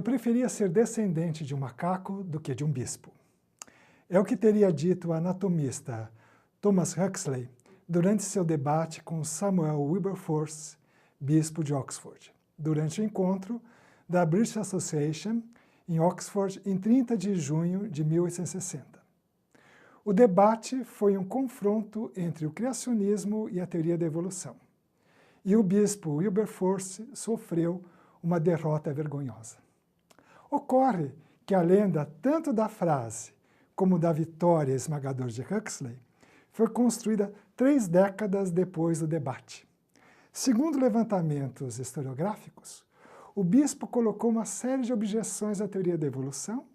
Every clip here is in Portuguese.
Eu preferia ser descendente de um macaco do que de um bispo. É o que teria dito o anatomista Thomas Huxley durante seu debate com Samuel Wilberforce, bispo de Oxford, durante o encontro da British Association em Oxford em 30 de junho de 1860. O debate foi um confronto entre o criacionismo e a teoria da evolução. E o bispo Wilberforce sofreu uma derrota vergonhosa. Ocorre que a lenda, tanto da frase como da vitória esmagadora de Huxley, foi construída 3 décadas depois do debate. Segundo levantamentos historiográficos, o bispo colocou uma série de objeções à teoria da evolução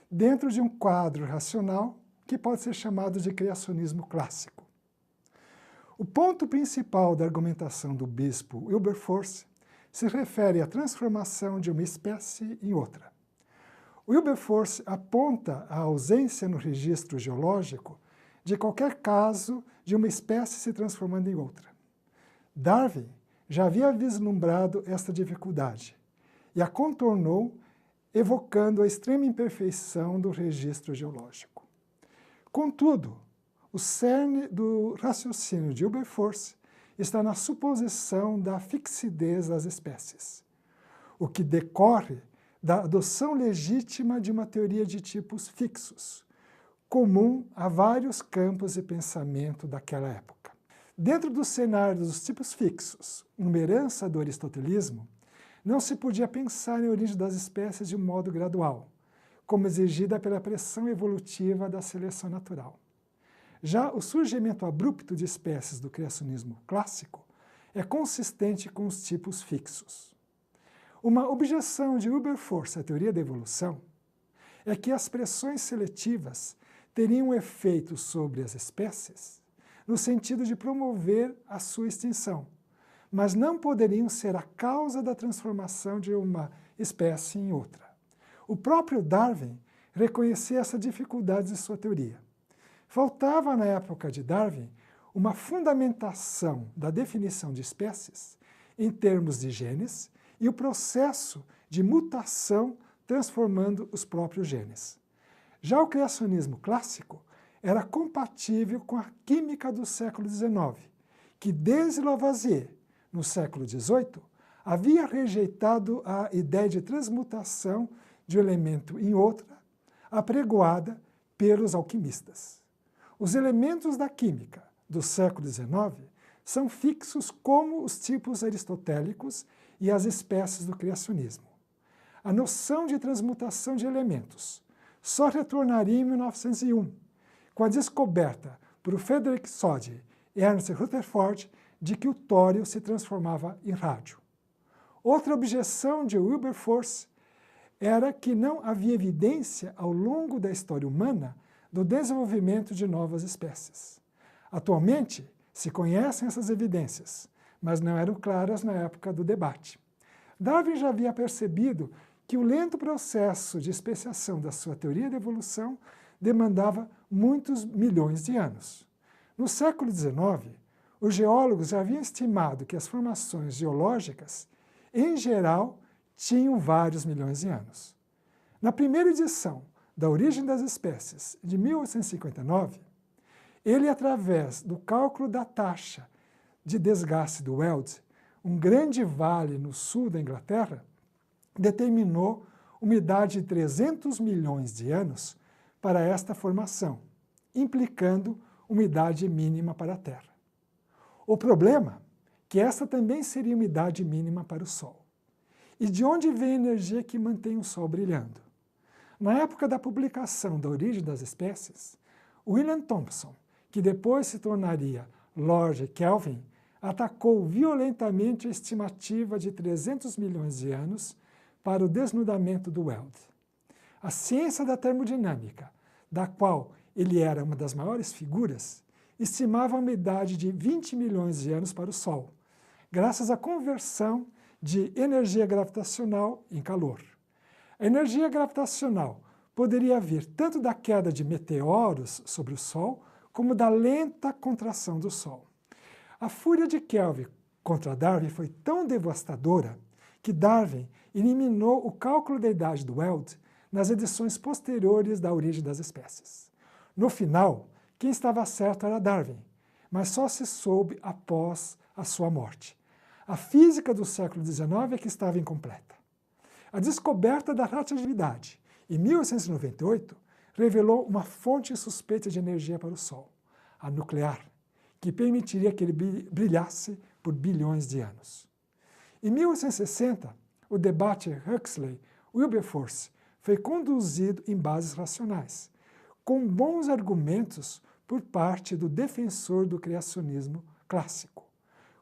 dentro de um quadro racional que pode ser chamado de criacionismo clássico. O ponto principal da argumentação do bispo Wilberforce se refere à transformação de uma espécie em outra. Wilberforce aponta a ausência no registro geológico de qualquer caso de uma espécie se transformando em outra. Darwin já havia vislumbrado esta dificuldade e a contornou, evocando a extrema imperfeição do registro geológico. Contudo, o cerne do raciocínio de Wilberforce está na suposição da fixidez das espécies, o que decorre da adoção legítima de uma teoria de tipos fixos, comum a vários campos de pensamento daquela época. Dentro do cenário dos tipos fixos, uma herança do aristotelismo, não se podia pensar em origem das espécies de um modo gradual, como exigida pela pressão evolutiva da seleção natural. Já o surgimento abrupto de espécies do criacionismo clássico é consistente com os tipos fixos. Uma objeção de Wilberforce à teoria da evolução é que as pressões seletivas teriam efeito sobre as espécies no sentido de promover a sua extinção, mas não poderiam ser a causa da transformação de uma espécie em outra. O próprio Darwin reconhecia essa dificuldade de sua teoria. Faltava, na época de Darwin, uma fundamentação da definição de espécies em termos de genes e o processo de mutação transformando os próprios genes. Já o criacionismo clássico era compatível com a química do século XIX, que desde Lavoisier, no século XVIII, havia rejeitado a ideia de transmutação de um elemento em outra, apregoada pelos alquimistas. Os elementos da química do século XIX são fixos como os tipos aristotélicos e as espécies do criacionismo. A noção de transmutação de elementos só retornaria em 1901, com a descoberta por Frederick Soddy e Ernst Rutherford de que o tório se transformava em rádio. Outra objeção de Wilberforce era que não havia evidência ao longo da história humana do desenvolvimento de novas espécies. Atualmente, se conhecem essas evidências, mas não eram claras na época do debate. Darwin já havia percebido que o lento processo de especiação da sua teoria da evolução demandava muitos milhões de anos. No século XIX, os geólogos já haviam estimado que as formações geológicas, em geral, tinham vários milhões de anos. Na primeira edição da Origem das Espécies, de 1859, ele, através do cálculo da taxa de desgaste do Weald, um grande vale no sul da Inglaterra, determinou uma idade de 300 milhões de anos para esta formação, implicando uma idade mínima para a Terra. O problema é que esta também seria uma idade mínima para o Sol. E de onde vem a energia que mantém o Sol brilhando? Na época da publicação da Origem das Espécies, William Thomson, que depois se tornaria Lord Kelvin, atacou violentamente a estimativa de 300 milhões de anos para o desnudamento do Weald. A ciência da termodinâmica, da qual ele era uma das maiores figuras, estimava uma idade de 20 milhões de anos para o Sol, graças à conversão de energia gravitacional em calor. A energia gravitacional poderia vir tanto da queda de meteoros sobre o Sol, como da lenta contração do Sol. A fúria de Kelvin contra Darwin foi tão devastadora que Darwin eliminou o cálculo da idade do Weld nas edições posteriores da Origem das Espécies. No final, quem estava certo era Darwin, mas só se soube após a sua morte. A física do século XIX é que estava incompleta. A descoberta da relatividade, em 1898, revelou uma fonte suspeita de energia para o Sol, a nuclear, que permitiria que ele brilhasse por bilhões de anos. Em 1860, o debate Huxley-Wilberforce foi conduzido em bases racionais, com bons argumentos por parte do defensor do criacionismo clássico.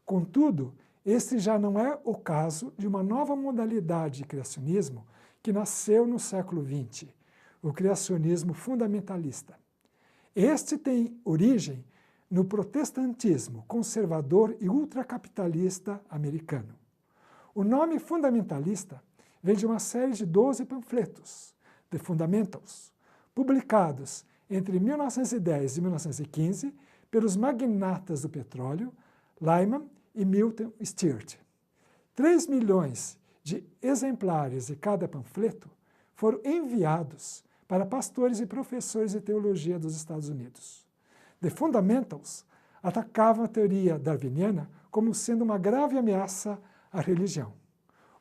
Contudo, este já não é o caso de uma nova modalidade de criacionismo que nasceu no século XX, o criacionismo fundamentalista. Este tem origem no protestantismo conservador e ultracapitalista americano. O nome fundamentalista vem de uma série de 12 panfletos, The Fundamentals, publicados entre 1910 e 1915 pelos magnatas do petróleo, Lyman e Milton Stewart. 3 milhões de exemplares de cada panfleto foram enviados para pastores e professores de teologia dos Estados Unidos. The Fundamentals atacavam a teoria darwiniana como sendo uma grave ameaça à religião.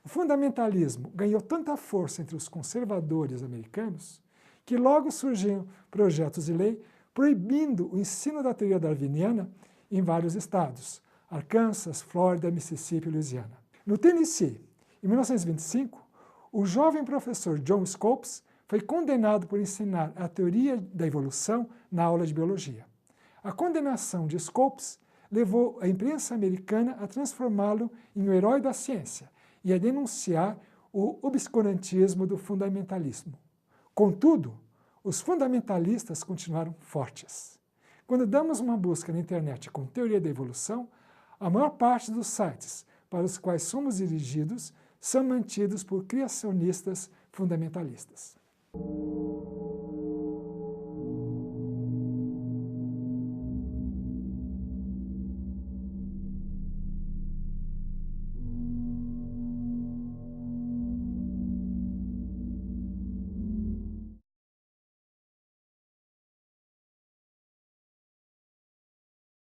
O fundamentalismo ganhou tanta força entre os conservadores americanos que logo surgiram projetos de lei proibindo o ensino da teoria darwiniana em vários estados, Arkansas, Flórida, Mississippi e Louisiana. No Tennessee, em 1925, o jovem professor John Scopes foi condenado por ensinar a teoria da evolução na aula de biologia. A condenação de Scopes levou a imprensa americana a transformá-lo em um herói da ciência e a denunciar o obscurantismo do fundamentalismo. Contudo, os fundamentalistas continuaram fortes. Quando damos uma busca na internet com teoria da evolução, a maior parte dos sites para os quais somos dirigidos são mantidos por criacionistas fundamentalistas.